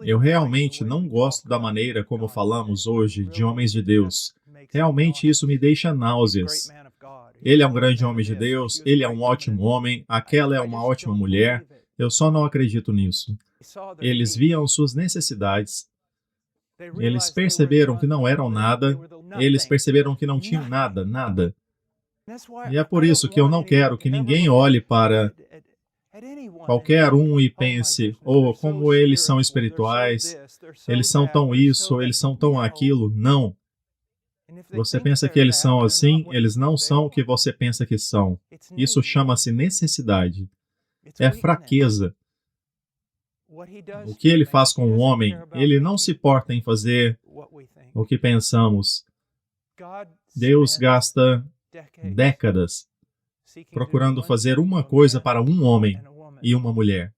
Eu realmente não gosto da maneira como falamos hoje de homens de Deus. Realmente isso me deixa náuseas. Ele é um grande homem de Deus, ele é um ótimo homem, aquela é uma ótima mulher. Eu só não acredito nisso. Eles viam suas necessidades, eles perceberam que não eram nada, eles perceberam que não tinham nada, nada. E é por isso que eu não quero que ninguém olhe para qualquer um e pense, oh, como eles são espirituais, eles são tão isso, eles são tão aquilo. Não. Você pensa que eles são assim, eles não são o que você pensa que são. Isso chama-se necessidade. É fraqueza. O que ele faz com o homem, ele não se importa em fazer o que pensamos. Deus gasta décadas procurando fazer uma coisa para um homem e uma mulher.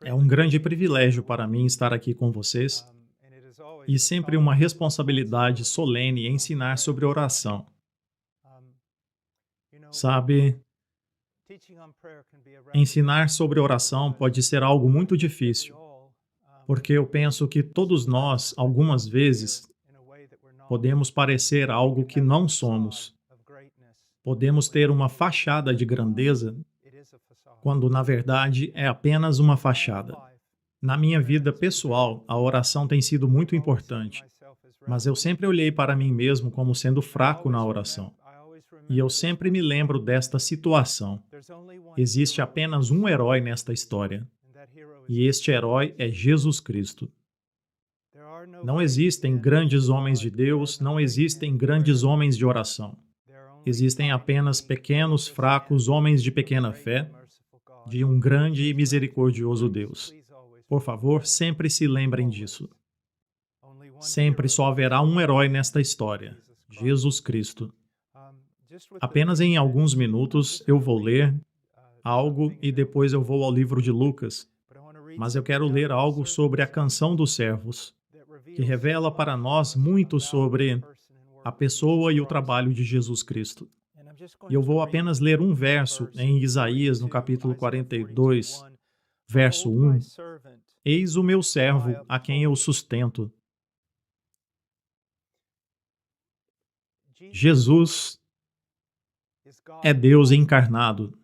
É um grande privilégio para mim estar aqui com vocês e sempre uma responsabilidade solene ensinar sobre oração. Sabe, ensinar sobre oração pode ser algo muito difícil, porque eu penso que todos nós, algumas vezes, podemos parecer algo que não somos. Podemos ter uma fachada de grandeza, quando na verdade é apenas uma fachada. Na minha vida pessoal, a oração tem sido muito importante, mas eu sempre olhei para mim mesmo como sendo fraco na oração. E eu sempre me lembro desta situação. Existe apenas um herói nesta história, e este herói é Jesus Cristo. Não existem grandes homens de Deus, não existem grandes homens de oração. Existem apenas pequenos, fracos homens de pequena fé, de um grande e misericordioso Deus. Por favor, sempre se lembrem disso. Sempre só haverá um herói nesta história, Jesus Cristo. Apenas em alguns minutos eu vou ler algo e depois eu vou ao livro de Lucas, mas eu quero ler algo sobre a canção dos servos, que revela para nós muito sobre a pessoa e o trabalho de Jesus Cristo. E eu vou apenas ler um verso em Isaías, no capítulo 42, verso 1. Eis o meu servo, a quem eu sustento. Jesus é Deus encarnado,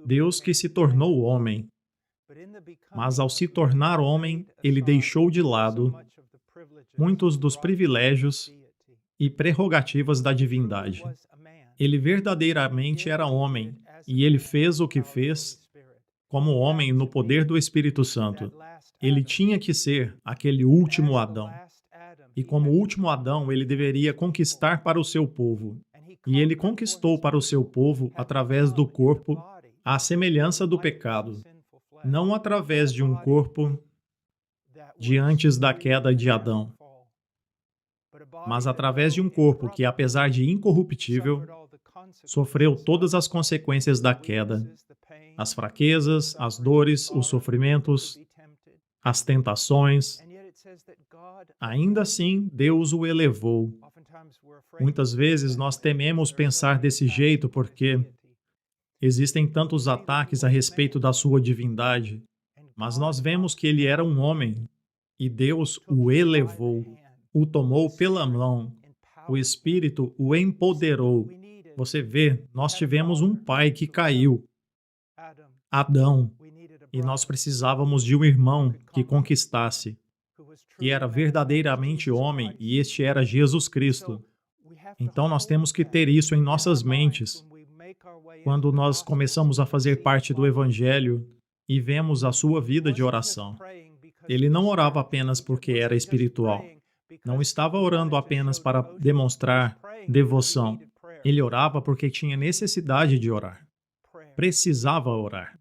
Deus que se tornou homem, mas ao se tornar homem, ele deixou de lado muitos dos privilégios e prerrogativas da divindade. Ele verdadeiramente era homem, e ele fez o que fez como homem no poder do Espírito Santo. Ele tinha que ser aquele último Adão. E como último Adão, ele deveria conquistar para o seu povo. E ele conquistou para o seu povo através do corpo a semelhança do pecado, não através de um corpo de antes da queda de Adão, mas através de um corpo que, apesar de incorruptível, sofreu todas as consequências da queda, as fraquezas, as dores, os sofrimentos, as tentações. Ainda assim, Deus o elevou. Muitas vezes nós tememos pensar desse jeito porque existem tantos ataques a respeito da sua divindade, mas nós vemos que ele era um homem e Deus o elevou, o tomou pela mão, o Espírito o empoderou. Você vê, nós tivemos um pai que caiu, Adão, e nós precisávamos de um irmão que conquistasse, que era verdadeiramente homem, e este era Jesus Cristo. Então nós temos que ter isso em nossas mentes. Quando nós começamos a fazer parte do Evangelho e vemos a sua vida de oração, ele não orava apenas porque era espiritual. Não estava orando apenas para demonstrar devoção. Ele orava porque tinha necessidade de orar. Precisava orar,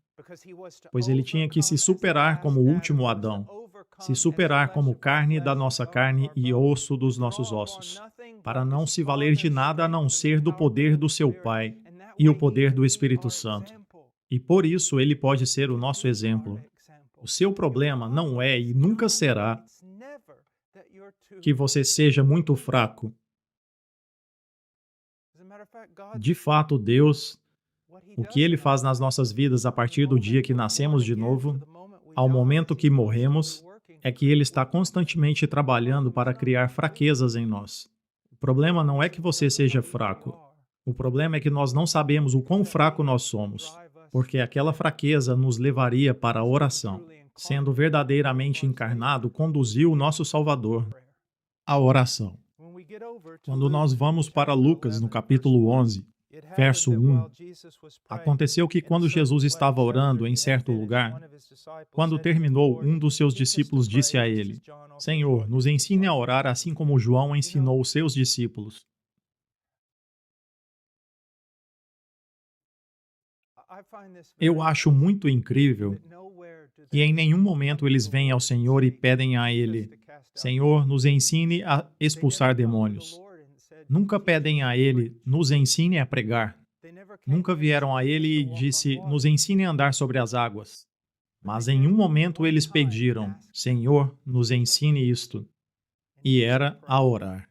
pois ele tinha que se superar como o último Adão, se superar como carne da nossa carne e osso dos nossos ossos, para não se valer de nada a não ser do poder do seu Pai e o poder do Espírito Santo. E por isso ele pode ser o nosso exemplo. O seu problema não é e nunca será que você seja muito fraco. De fato, Deus, o que Ele faz nas nossas vidas a partir do dia que nascemos de novo, ao momento que morremos, é que Ele está constantemente trabalhando para criar fraquezas em nós. O problema não é que você seja fraco. O problema é que nós não sabemos o quão fraco nós somos, porque aquela fraqueza nos levaria para a oração. Sendo verdadeiramente encarnado, conduziu o nosso Salvador à oração. Quando nós vamos para Lucas, no capítulo 11, verso 1, aconteceu que quando Jesus estava orando em certo lugar, quando terminou, um dos seus discípulos disse a ele: Senhor, nos ensine a orar assim como João ensinou os seus discípulos. Eu acho muito incrível que em nenhum momento eles vêm ao Senhor e pedem a Ele: Senhor, nos ensine a expulsar demônios. Nunca pedem a Ele: nos ensine a pregar. Nunca vieram a Ele e disse: nos ensine a andar sobre as águas. Mas em um momento eles pediram: Senhor, nos ensine isto. E era a orar.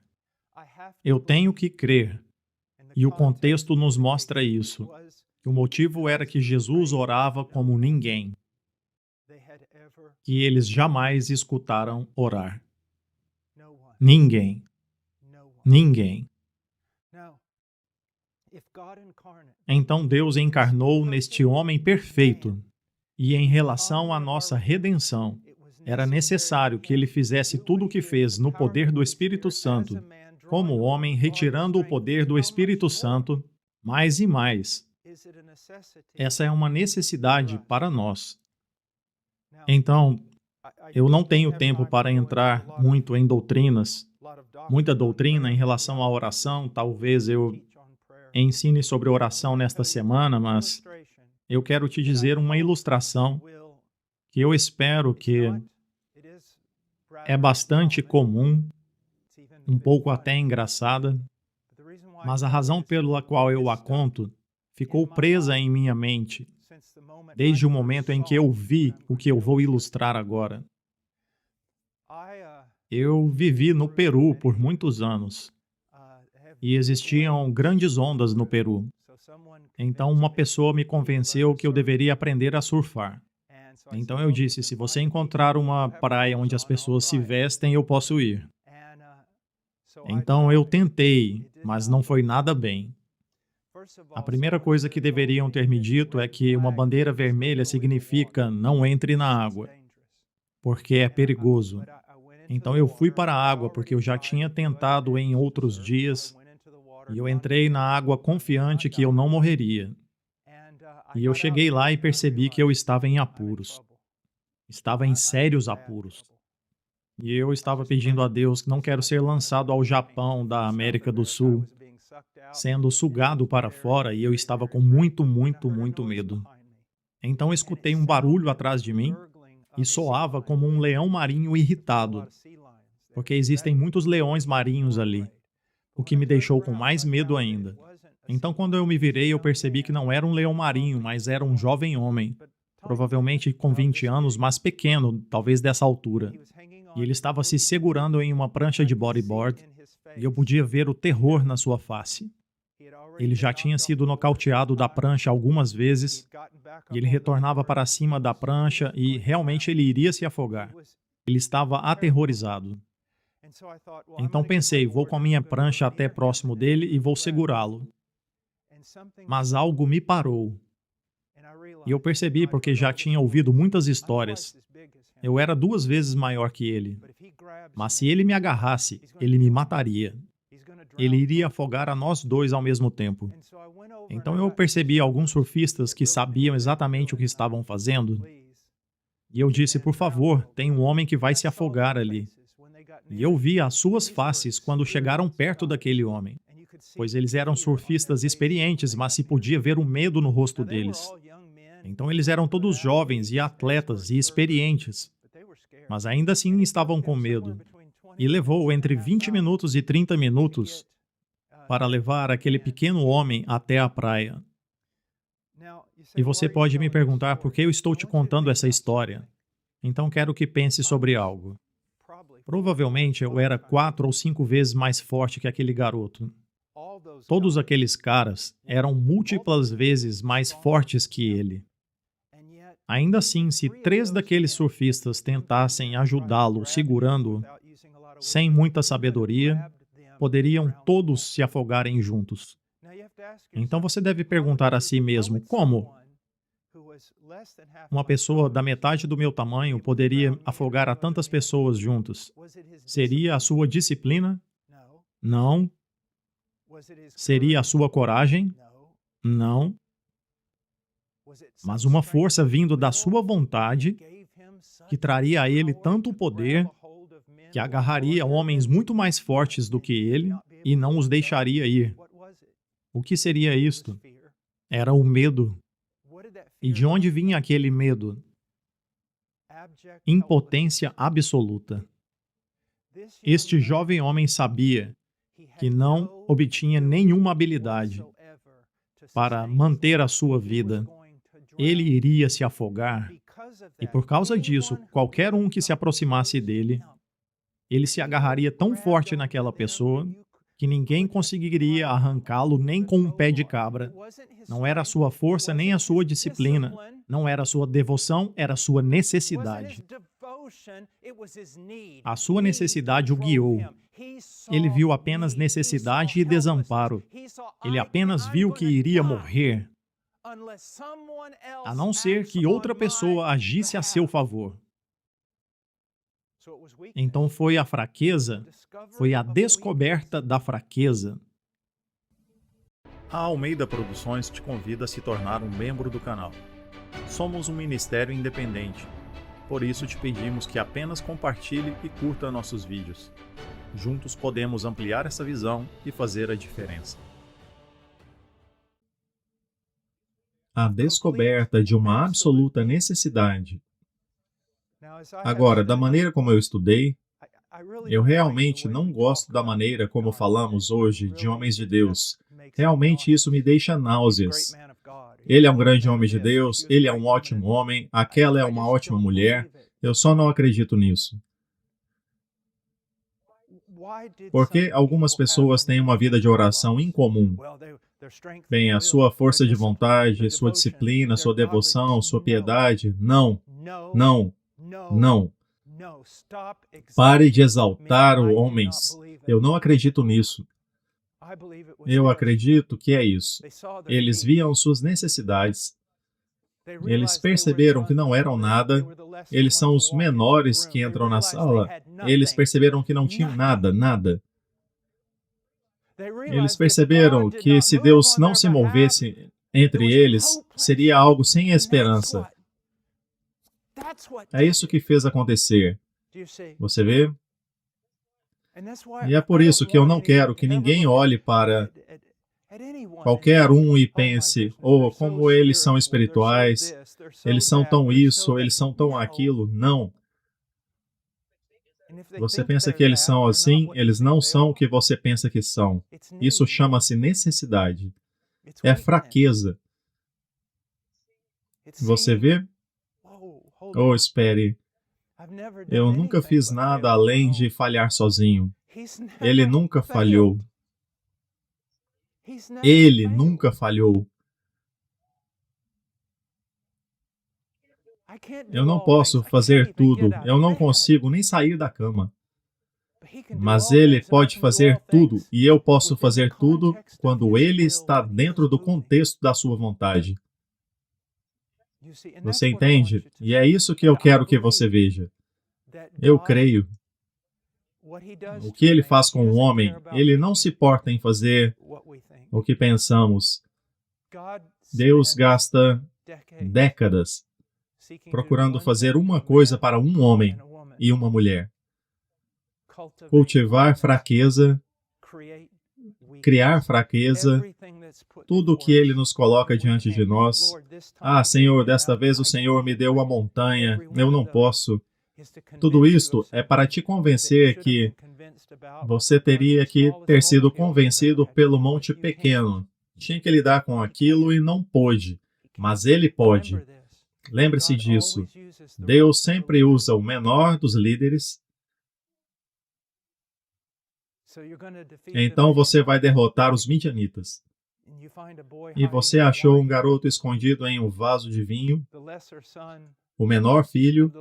Eu tenho que crer. E o contexto nos mostra isso. O motivo era que Jesus orava como ninguém, que eles jamais escutaram orar. Ninguém. Ninguém. Então Deus encarnou neste homem perfeito, e em relação à nossa redenção, era necessário que ele fizesse tudo o que fez no poder do Espírito Santo, como homem retirando o poder do Espírito Santo, mais e mais. Essa é uma necessidade para nós. Então, eu não tenho tempo para entrar muito em doutrinas, muita doutrina em relação à oração. Talvez eu ensine sobre oração nesta semana, mas eu quero te dizer uma ilustração que eu espero que é bastante comum, um pouco até engraçada, mas a razão pela qual eu a conto ficou presa em minha mente desde o momento em que eu vi o que eu vou ilustrar agora. Eu vivi no Peru por muitos anos e existiam grandes ondas no Peru. Então uma pessoa me convenceu que eu deveria aprender a surfar. Então eu disse: se você encontrar uma praia onde as pessoas se vestem, eu posso ir. Então eu tentei, mas não foi nada bem. A primeira coisa que deveriam ter me dito é que uma bandeira vermelha significa não entre na água, porque é perigoso. Então eu fui para a água porque eu já tinha tentado em outros dias e eu entrei na água confiante que eu não morreria. E eu cheguei lá e percebi que eu estava em apuros. Estava em sérios apuros. E eu estava pedindo a Deus que não quero ser lançado ao Japão da América do Sul, sendo sugado para fora, e eu estava com muito medo. Então escutei um barulho atrás de mim e soava como um leão marinho irritado, porque existem muitos leões marinhos ali, o que me deixou com mais medo ainda. Então quando eu me virei, eu percebi que não era um leão marinho, mas era um jovem homem, provavelmente com 20 anos, mas pequeno, talvez dessa altura. E ele estava se segurando em uma prancha de bodyboard, e eu podia ver o terror na sua face. Ele já tinha sido nocauteado da prancha algumas vezes, e ele retornava para cima da prancha e realmente ele iria se afogar. Ele estava aterrorizado. Então pensei: vou com a minha prancha até próximo dele e vou segurá-lo. Mas algo me parou. E eu percebi, porque já tinha ouvido muitas histórias. Eu era 2 vezes maior que ele. Mas se ele me agarrasse, ele me mataria. Ele iria afogar a nós dois ao mesmo tempo. Então eu percebi alguns surfistas que sabiam exatamente o que estavam fazendo. E eu disse: por favor, tem um homem que vai se afogar ali. E eu vi as suas faces quando chegaram perto daquele homem, pois eles eram surfistas experientes, mas se podia ver o medo no rosto deles. Então eles eram todos jovens e atletas e experientes, mas ainda assim estavam com medo. E levou entre 20 minutos e 30 minutos para levar aquele pequeno homem até a praia. E você pode me perguntar por que eu estou te contando essa história. Então quero que pense sobre algo. Provavelmente eu era 4 ou 5 vezes mais forte que aquele garoto. Todos aqueles caras eram múltiplas vezes mais fortes que ele. Ainda assim, se 3 daqueles surfistas tentassem ajudá-lo segurando-o, sem muita sabedoria, poderiam todos se afogarem juntos. Então você deve perguntar a si mesmo: como uma pessoa da metade do meu tamanho poderia afogar a tantas pessoas juntas? Seria a sua disciplina? Não. Seria a sua coragem? Não. Mas uma força vindo da sua vontade que traria a ele tanto poder que agarraria homens muito mais fortes do que ele e não os deixaria ir. O que seria isto? Era o medo. E de onde vinha aquele medo? Impotência absoluta. Este jovem homem sabia que não obtinha nenhuma habilidade para manter a sua vida. Ele iria se afogar, e por causa disso, qualquer um que se aproximasse dele, ele se agarraria tão forte naquela pessoa que ninguém conseguiria arrancá-lo nem com um pé de cabra. Não era a sua força nem a sua disciplina, não era a sua devoção, era a sua necessidade. A sua necessidade o guiou. Ele viu apenas necessidade e desamparo. Ele apenas viu que iria morrer, a não ser que outra pessoa agisse a seu favor. Então foi a fraqueza, foi a descoberta da fraqueza. A Almeida Produções te convida a se tornar um membro do canal. Somos um ministério independente, por isso te pedimos que apenas compartilhe e curta nossos vídeos. Juntos podemos ampliar essa visão e fazer a diferença. A descoberta de uma absoluta necessidade. Agora, da maneira como eu estudei, eu realmente não gosto da maneira como falamos hoje de homens de Deus. Realmente isso me deixa náuseas. Ele é um grande homem de Deus, ele é um ótimo homem, aquela é uma ótima mulher. Eu só não acredito nisso. Porque algumas pessoas têm uma vida de oração incomum. Bem, a sua força de vontade, sua disciplina, sua devoção, sua piedade, não, não, não. Pare de exaltar os homens. Eu não acredito nisso. Eu acredito que é isso. Eles viam suas necessidades. Eles perceberam que não eram nada. Eles são os menores que entram na sala. Eles perceberam que não tinham nada, nada. Eles perceberam que se Deus não se movesse entre eles, seria algo sem esperança. É isso que fez acontecer. Você vê? E é por isso que eu não quero que ninguém olhe para qualquer um e pense, oh, como eles são espirituais, eles são tão isso, eles são tão aquilo. Não. Você pensa que eles são assim, eles não são o que você pensa que são. Isso chama-se necessidade. É fraqueza. Você vê? Oh, espere. Eu nunca fiz nada além de falhar sozinho. Ele nunca falhou. Ele nunca falhou. Eu não posso fazer tudo. Eu não consigo nem sair da cama. Mas Ele pode fazer tudo, e eu posso fazer tudo quando Ele está dentro do contexto da sua vontade. Você entende? E é isso que eu quero que você veja. Eu creio. O que Ele faz com o homem, Ele não se importa em fazer o que pensamos. Deus gasta décadas procurando fazer uma coisa para um homem e uma mulher. Cultivar fraqueza, criar fraqueza, tudo o que Ele nos coloca diante de nós. Ah, Senhor, desta vez o Senhor me deu uma montanha, eu não posso. Tudo isto é para te convencer que você teria que ter sido convencido pelo monte pequeno. Tinha que lidar com aquilo e não pôde, mas Ele pode. Lembre-se disso. Deus sempre usa o menor dos líderes. Então você vai derrotar os midianitas. E você achou um garoto escondido em um vaso de vinho, o menor filho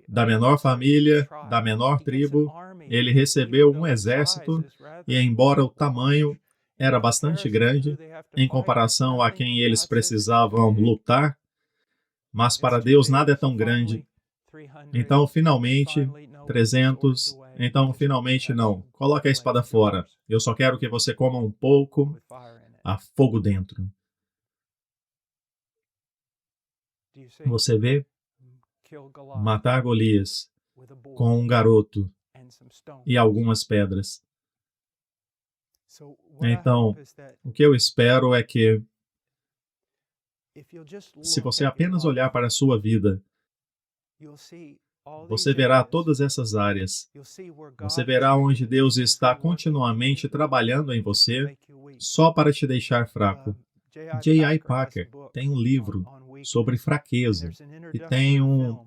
da menor família, da menor tribo. Ele recebeu um exército e, embora o tamanho era bastante grande em comparação a quem eles precisavam lutar, mas para Deus nada é tão grande. Então, finalmente, 300. Então, finalmente, não. Coloque a espada fora. Eu só quero que você coma um pouco a fogo dentro. Você vê? Matar Golias com um garoto e algumas pedras. Então, o que eu espero é que, se você apenas olhar para a sua vida, você verá todas essas áreas. Você verá onde Deus está continuamente trabalhando em você só para te deixar fraco. J.I. Packer tem um livro sobre fraqueza e tem um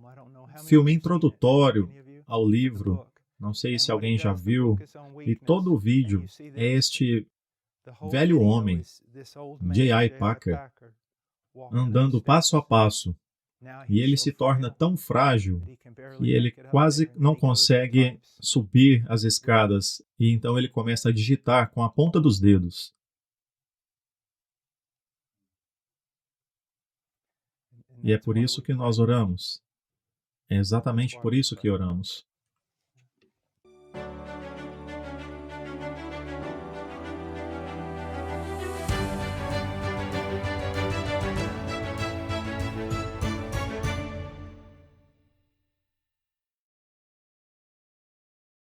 filme introdutório ao livro. Não sei se alguém já viu. E todo o vídeo é este velho homem, J.I. Packer, andando passo a passo. E ele se torna tão frágil que ele quase não consegue subir as escadas. E então ele começa a digitar com a ponta dos dedos. E é por isso que nós oramos. É exatamente por isso que oramos.